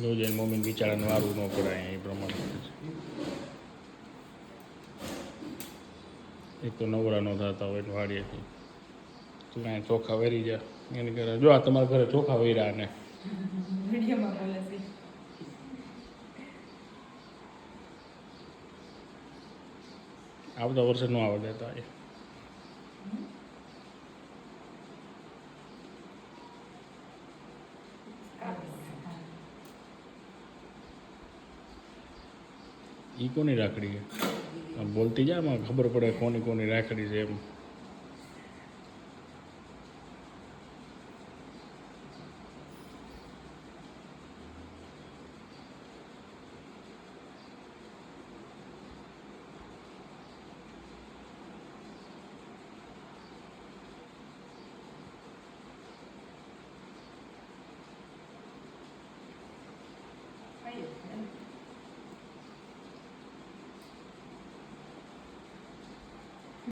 જો જઈને મમ્મીને બિચારાને વારું ન કરાય એ પ્રમાણે એક તો નવરા ન થતા હોય એટલે વાડીએથી તું કાંઈ ચોખા વેરી જા એની ઘરે જો આ તમારા ઘરે ચોખા વેર્યા ને આવતા વર્ષે ન આવવા દેતા એ કોની રાખડી છે આમ બોલતી જાય આમાં ખબર પડે કોની કોની રાખડી છે એમ